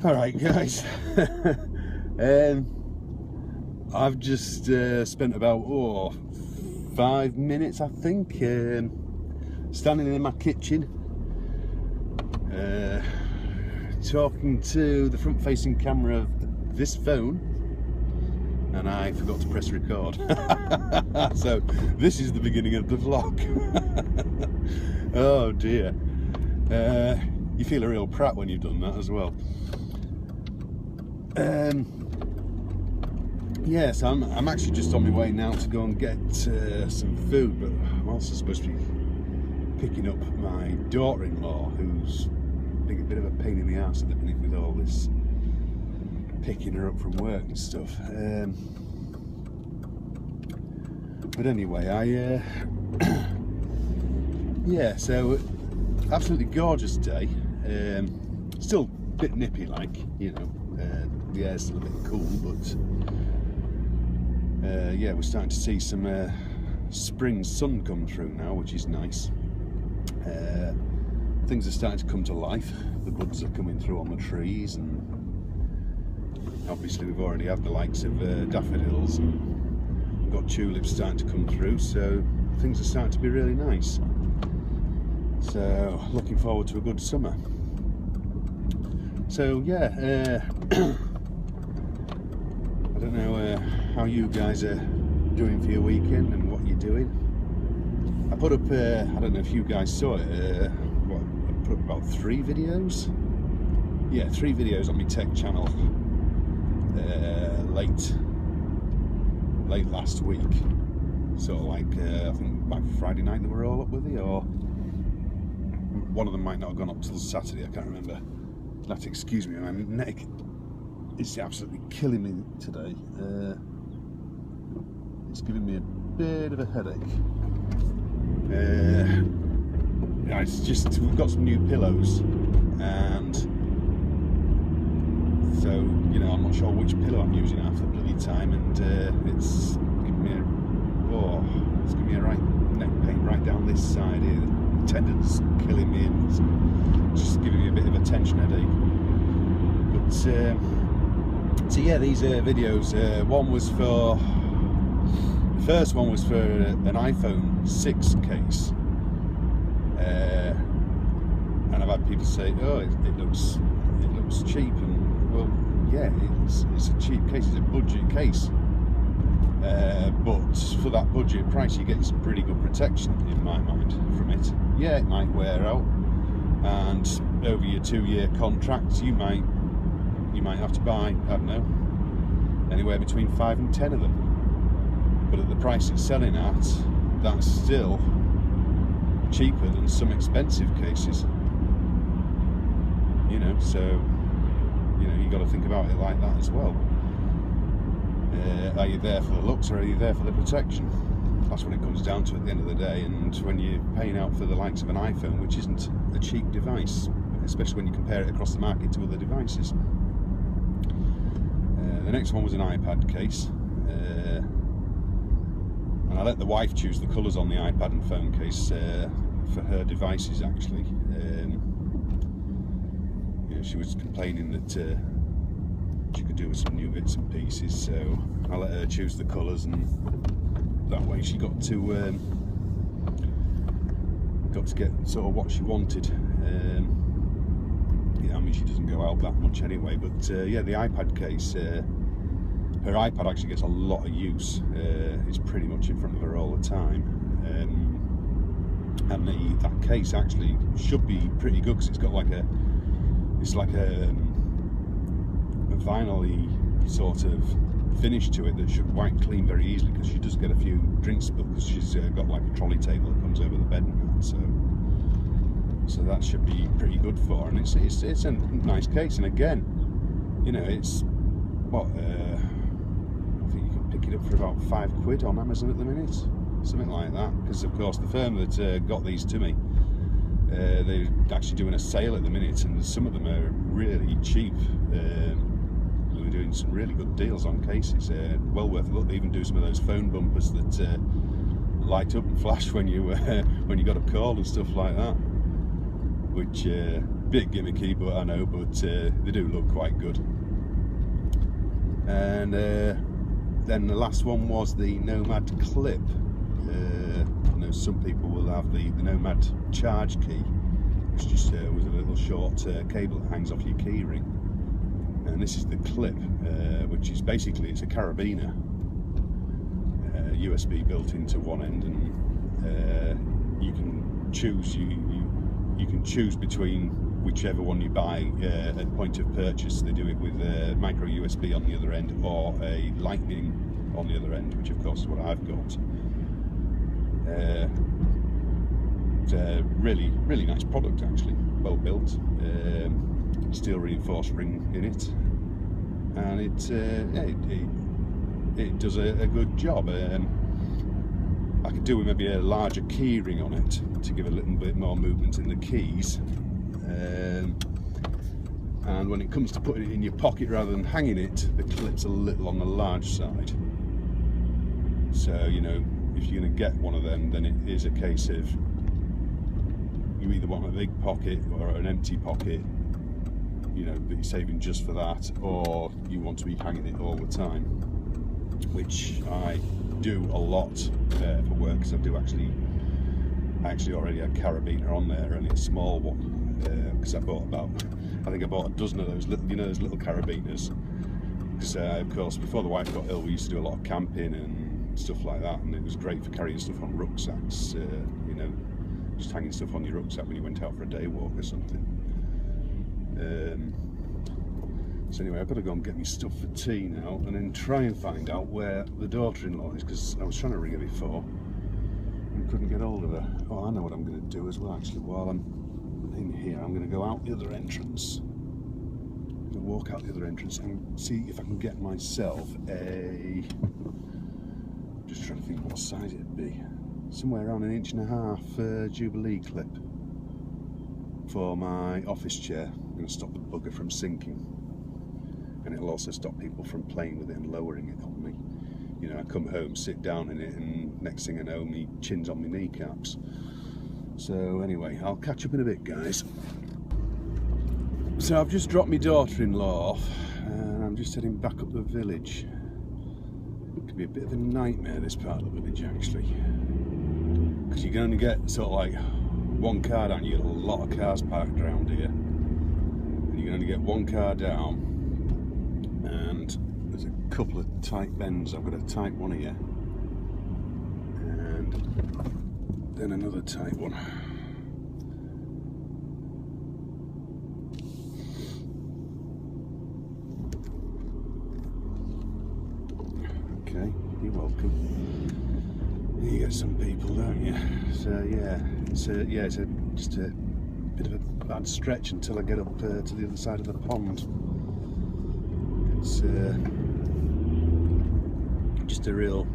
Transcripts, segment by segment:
Alright guys, I've just spent about 5 minutes I think standing in my kitchen talking to the front facing camera of this phone, and I forgot to press record. So this is the beginning of the vlog. Oh dear. You feel a real prat when you've done that as well. Yes, I'm actually just on my way now to go and get some food, but I'm also supposed to be picking up my daughter-in-law, who's being a bit of a pain in the arse at the minute with all this picking her up from work and stuff. But anyway, yeah, so absolutely gorgeous day. Still a bit nippy, like, you know. The air's still a bit cool, but yeah, we're starting to see some spring sun come through now, which is nice. Things are starting to come to life. The buds are coming through on the trees, and obviously we've already had the likes of daffodils, and we've got tulips starting to come through, so things are starting to be really nice. So looking forward to a good summer. So yeah, I don't know how you guys are doing for your weekend and what you're doing. I put up, I don't know if you guys saw it, what, I put up about 3 videos? Yeah, 3 videos on my tech channel late last week. Sort of like, I think by Friday night they were all up with it, or one of them might not have gone up till Saturday, I can't remember. You'll have to excuse me, my neck is absolutely killing me today. It's giving me a bit of a headache. Yeah, it's just, we've got some new pillows, and so, you know, I'm not sure which pillow I'm using half the bloody time, and it's giving me it's giving me a right neck pain right down this side here. The tendons killing me, and it's just giving me a bit of a tension headache. But so yeah, these videos, one was for, the first one was for an iPhone 6 case, and I've had people say, oh, it looks cheap, and well, yeah, it's a cheap case, it's a budget case, but for that budget price you get some pretty good protection in my mind from it. Yeah, it might wear out, and over your 2-year contract you might have to buy, I don't know, anywhere between 5 and 10 of them. But at the price it's selling at, that's still cheaper than some expensive cases. You know, so, you know, you got to think about it like that as well. Are you there for the looks, or are you there for the protection? That's what it comes down to at the end of the day. And when you're paying out for the likes of an iPhone, which isn't a cheap device, especially when you compare it across the market to other devices. The next one was an iPad case, and I let the wife choose the colours on the iPad and phone case for her devices, actually. You know, she was complaining that she could do with some new bits and pieces, so I let her choose the colours, and that way she got to get sort of what she wanted. Yeah, I mean, she doesn't go out that much anyway, but yeah, the iPad case, her iPad actually gets a lot of use. It's pretty much in front of her all the time, and that case actually should be pretty good, because it's got like a vinyl-y sort of finish to it that should wipe clean very easily, because she does get a few drink spills, because she's got like a trolley table that comes over the bed and that, so that should be pretty good for her. And it's a nice case, and again, you know, it's what, I think you can pick it up for about £5 on Amazon at the minute, something like that, because of course the firm that got these to me, they're actually doing a sale at the minute, and some of them are really cheap. We're doing some really good deals on cases, well worth a look. They even do some of those phone bumpers that light up and flash when you got a call and stuff like that, which bit gimmicky, but I know, but they do look quite good. And then the last one was the Nomad clip. I know some people will have the Nomad charge key, which just was a little short cable that hangs off your key ring. And this is the clip, which is basically, it's a carabiner, USB built into one end, and you can choose you can choose between whichever one you buy at point of purchase. They do it with micro USB on the other end, or a lightning on the other end, which of course is what I've got. It's a really nice product, actually, well built, steel reinforced ring in it, and it does a good job. I could do with maybe a larger key ring on it to give a little bit more movement in the keys. And when it comes to putting it in your pocket rather than hanging it, the clip's a little on the large side. So, you know, if you're going to get one of them, then it is a case of you either want a big pocket or an empty pocket, you know, that you're saving just for that, or you want to be hanging it all the time, which I do a lot for work, because I do actually already had a carabiner on there, only a small one, because I think I bought a dozen of those little, you know, those little carabiners, because of course before the wife got ill we used to do a lot of camping and stuff like that, and it was great for carrying stuff on rucksacks, you know, just hanging stuff on your rucksack when you went out for a day walk or something. So anyway, I've got to go and get me stuff for tea now, and then try and find out where the daughter-in-law is, because I was trying to ring her before and couldn't get hold of her. Oh, I know what I'm going to do as well, actually. While I'm in here, I'm going to go out the other entrance. I'm going to walk out the other entrance and see if I can get myself a... just trying to think what size it'd be. Somewhere around 1.5 inch Jubilee clip for my office chair. I'm going to stop the bugger from sinking, and it'll also stop people from playing with it and lowering it on me. You know, I come home, sit down in it, and next thing I know, me chin's on my kneecaps. So anyway, I'll catch up in a bit, guys. So I've just dropped my daughter-in-law off, and I'm just heading back up the village. It could be a bit of a nightmare, this part of the village, actually, because you can only get sort of like one car down. You get a lot of cars parked around here, and you can only get one car down, and there's a couple of tight bends. I've got a tight one here, and then another tight one. Okay, you're welcome. You get some people, don't you? So yeah, it's just a bit of a bad stretch until I get up to the other side of the pond. It's just a real,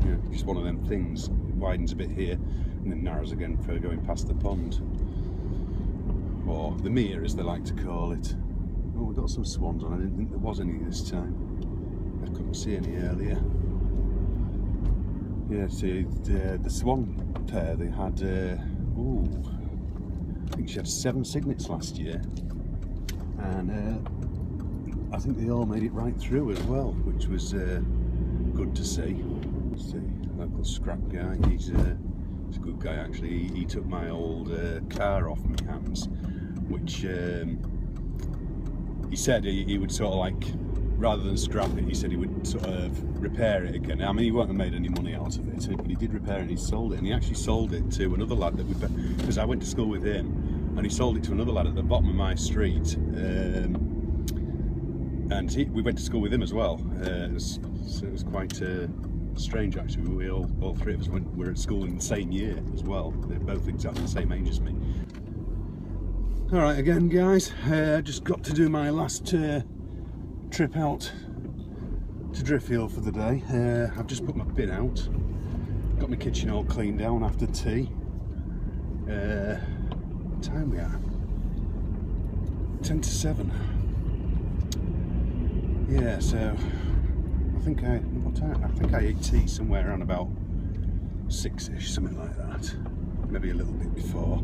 you know, just one of them things. It widens a bit here and then narrows again for going past the pond, or the mere, as they like to call it. Oh, we've got some swans on. I didn't think there was any this time. I couldn't see any earlier. Yeah, see, the swan pair, they had, I think she had 7 cygnets last year, and I think they all made it right through as well, which was good to see. Let's see, local scrap guy, he's a good guy actually. He took my old car off my hands, which he said he would sort of like, rather than scrap it, he said he would sort of repair it again. I mean, he wouldn't have made any money out of it, but he did repair it, and he sold it. And he actually sold it to another lad that because I went to school with him, and he sold it to another lad at the bottom of my street. And we went to school with him as well. It was quite strange, actually. We all three of us were at school in the same year as well. They're both exactly the same age as me. All right, again, guys. Just got to do my last trip out to Driffield for the day. I've just put my bin out, got my kitchen all cleaned down after tea. What time we are? 10 to 7. Yeah, so I think I ate tea somewhere around about 6ish, something like that, maybe a little bit before.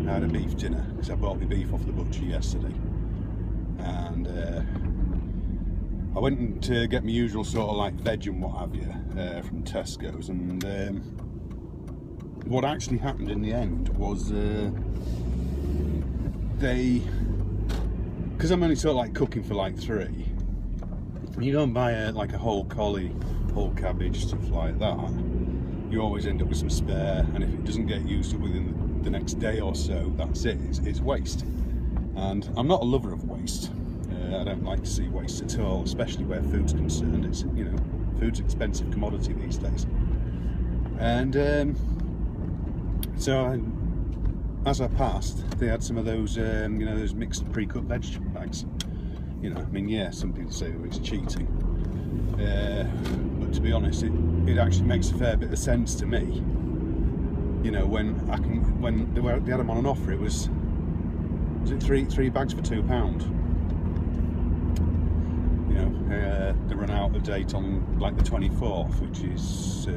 I had a beef dinner because I bought my beef off the butcher yesterday, and I went to get my usual sort of like veg and what have you from Tesco's, and what actually happened in the end was because I'm only sort of like cooking for like 3, when you go and buy like a whole collie, whole cabbage, stuff like that, you always end up with some spare, and if it doesn't get used up within the next day or so, that's it, it's waste. And I'm not a lover of waste. I don't like to see waste at all, especially where food's concerned. It's, you know, food's an expensive commodity these days. And as I passed, they had some of those, you know, those mixed pre-cut vegetable bags. You know, I mean, yeah, some people say it's cheating, but to be honest, it actually makes a fair bit of sense to me. You know, when they had them on an offer, was it three bags for £2? You know, they run out of date on like the 24th, which is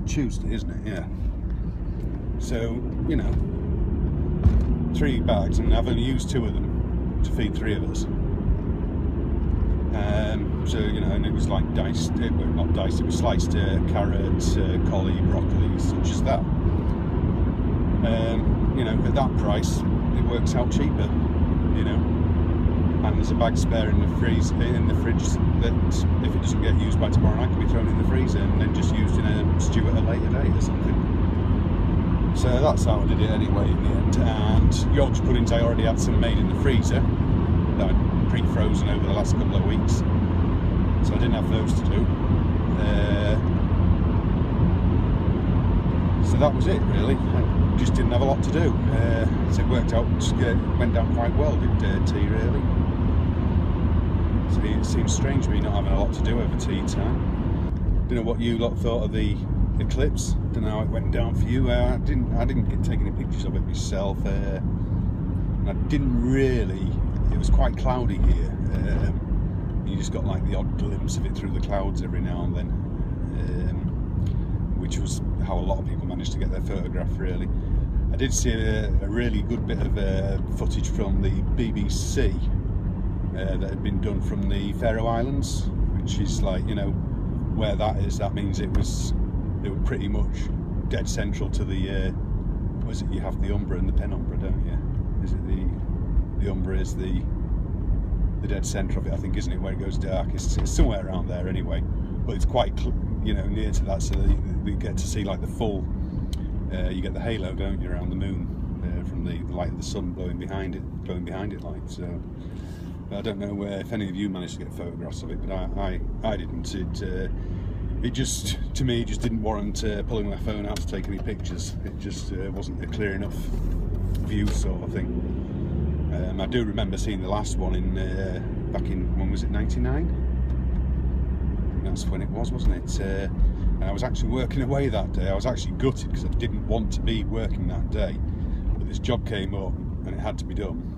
Tuesday, isn't it? Yeah. So, you know, 3 bags, and I've only used 2 of them to feed 3 of us. So, you know, and it was like diced, well, not diced, it was sliced carrots, collie, broccoli, such as that. You know, at that price, it works out cheaper, you know. And there's a bag spare in the fridge that if it doesn't get used by tomorrow night, can be thrown in the freezer and then just used in a stew at a later date or something. So that's how I did it anyway in the end. And Yorkshire puddings, I already had some made in the freezer that I'd pre-frozen over the last couple of weeks, so I didn't have those to do. So that was it really. I just didn't have a lot to do. So it worked out, went down quite well, did tea really. So it seems strange me not having a lot to do over tea time. Don't know what you lot thought of the eclipse. Don't know how it went down for you. I didn't get taking any pictures of it myself. And I didn't really. It was quite cloudy here. You just got like the odd glimpse of it through the clouds every now and then, which was how a lot of people managed to get their photograph really. I did see a really good bit of footage from the BBC that had been done from the Faroe Islands, which is like, you know, where that is, that means it was pretty much dead central to the what is it, you have the umbra and the penumbra, don't you? Is it the umbra is the dead centre of it, I think, isn't it, where it goes dark? It's somewhere around there anyway, but it's quite, you know, near to that, so we get to see like the full, you get the halo, don't you, around the moon from the light of the sun blowing behind it like. So I don't know if any of you managed to get photographs of it, but I didn't. It just, to me, just didn't warrant pulling my phone out to take any pictures. It just wasn't a clear enough view sort of thing. I do remember seeing the last one in back in, when was it, 99? That's when it was, wasn't it? And I was actually working away that day. I was actually gutted because I didn't want to be working that day, but this job came up and it had to be done.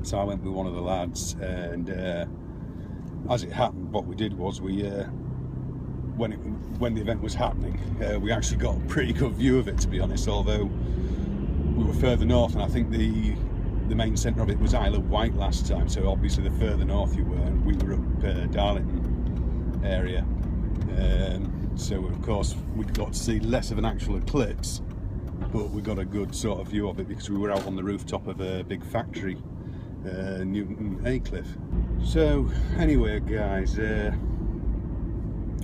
So I went with one of the lads, and as it happened, what we did was we, when the event was happening, we actually got a pretty good view of it, to be honest. Although we were further north, and I think the main centre of it was Isle of Wight last time, so obviously the further north you were, and we were up Darlington area, so of course we got to see less of an actual eclipse, but we got a good sort of view of it because we were out on the rooftop of a big factory, Newton Aycliffe. So anyway guys,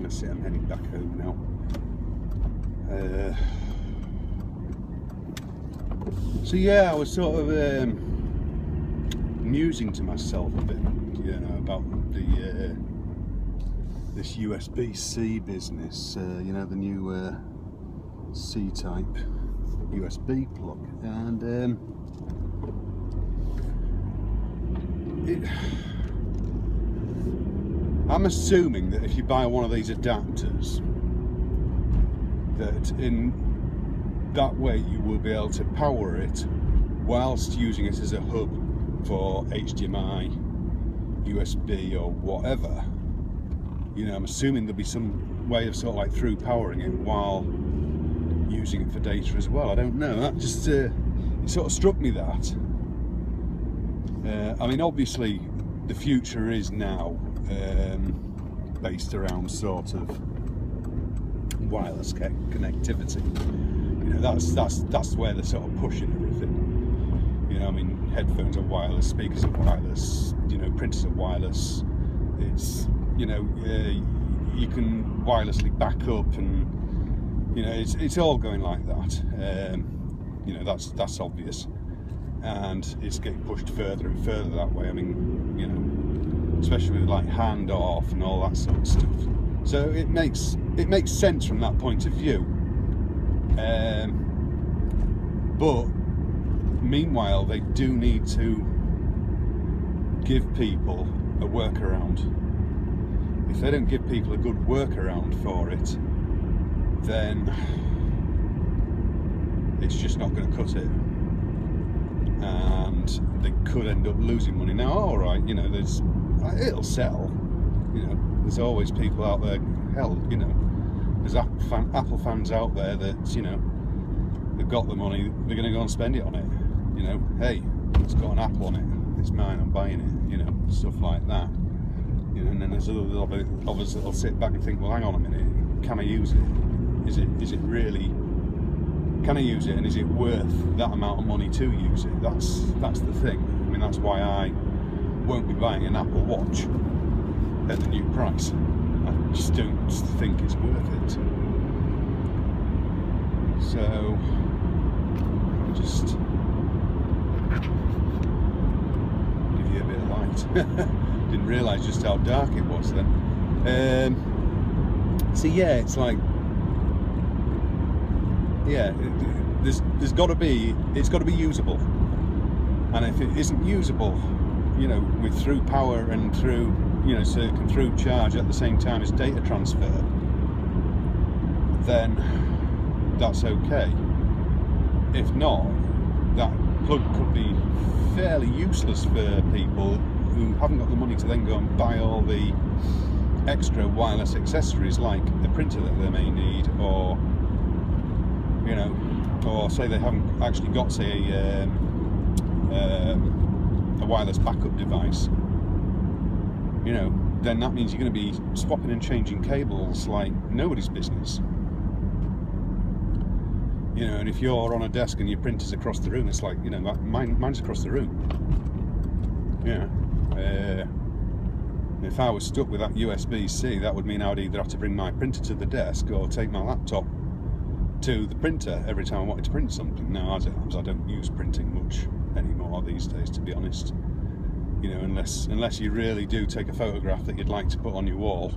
let's see, I'm heading back home now. So yeah, I was sort of musing to myself a bit, you know, about the this USB-C business, you know, the new C-type USB plug, and I'm assuming that if you buy one of these adapters, that in that way you will be able to power it whilst using it as a hub for HDMI, USB or whatever. You know, I'm assuming there'll be some way of sort of like through powering it while using it for data as well. I don't know, that just it sort of struck me that, I mean, obviously the future is now based around sort of wireless connectivity. You know, that's where they're sort of pushing everything. You know, I mean, headphones are wireless, speakers are wireless, you know, printers are wireless. It's, you know, you can wirelessly back up, and you know, it's all going like that. You know, that's obvious, and it's getting pushed further and further that way. I mean, you know, especially with like handoff and all that sort of stuff. So it makes sense from that point of view. But meanwhile, they do need to give people a workaround. If they don't give people a good workaround for it, then it's just not going to cut it, and they could end up losing money. Now, all right, you know, it'll sell. You know, there's always people out there. Hell, you know, there's Apple fans out there that, you know, they've got the money, they're going to go and spend it on it. You know, hey, it's got an Apple on it, it's mine, I'm buying it. You know, stuff like that. You know, and then there's others that'll sit back and think, well, hang on a minute, can I use it? Is it really? Can I use it, and is it worth that amount of money to use it? That's the thing. I mean, that's why I won't be buying an Apple Watch at the new price. I just don't think it's worth it. So I'll just give you a bit of light. Didn't realise just how dark it was then. So yeah, it's like, yeah, there's got to be, it's got to be usable, and if it isn't usable, you know, with through power and through, you know, so it can through charge at the same time as data transfer, then that's okay. If not, that plug could be fairly useless for people who haven't got the money to then go and buy all the extra wireless accessories like a printer that they may need, or, you know, or say they haven't actually got, say, a wireless backup device. You know, then that means you're going to be swapping and changing cables like nobody's business. You know, and if you're on a desk and your printer's across the room, it's like, you know, mine's across the room. Yeah. If I was stuck with that USB-C, that would mean I would either have to bring my printer to the desk or take my laptop to the printer every time I wanted to print something. Now, as it happens, I don't use printing much anymore these days, to be honest. You know, unless you really do take a photograph that you'd like to put on your wall.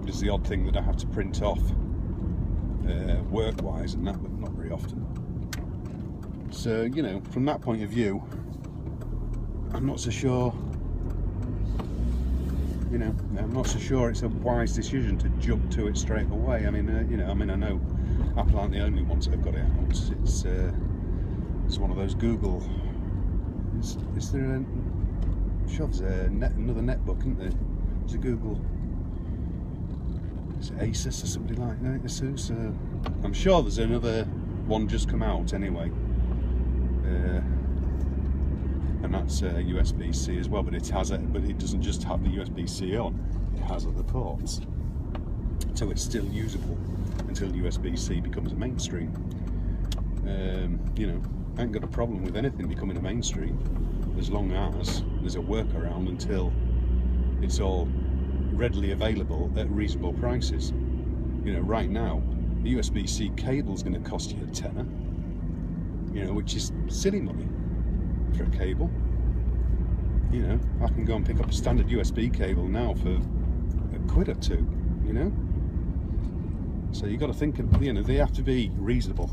There's the odd thing that I have to print off work-wise, and that, but not very often. So, you know, from that point of view, I'm not so sure. You know, I'm not so sure it's a wise decision to jump to it straight away. I mean, you know, I know Apple aren't the only ones that have got it out. It's one of those Google. Is there a? Sure, there's another netbook, isn't there? There's a Google. Is it Asus or somebody like that? Asus. I'm sure there's another one just come out anyway. And that's USB-C as well, but it doesn't just have the USB-C on, it has other ports, so it's still usable until USB-C becomes a mainstream. You know, I ain't got a problem with anything becoming a mainstream as long as there's a workaround until it's all readily available at reasonable prices. You know, right now the USB-C cable is going to cost you a tenner, you know, which is silly money for a cable. You know, I can go and pick up a standard USB cable now for £1 or £2, you know. So you got to think, you know, they have to be reasonable.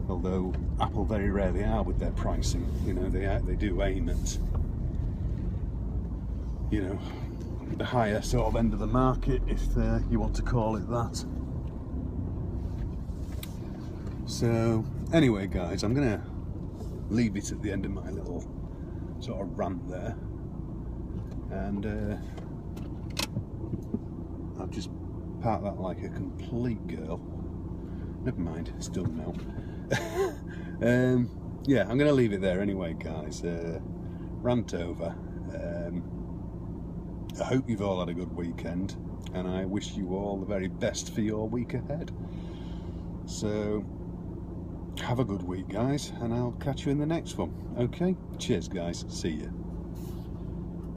Although Apple very rarely are with their pricing. You know, they do aim at, you know, the higher sort of end of the market, if you want to call it that. So anyway, guys, I'm gonna leave it at the end of my little sort of rant there, and I'll just park that like a complete girl, never mind, it's done now. Yeah, I'm going to leave it there anyway, guys. Rant over. I hope you've all had a good weekend, and I wish you all the very best for your week ahead. So, have a good week, guys, and I'll catch you in the next one. Okay? Cheers, guys. See you.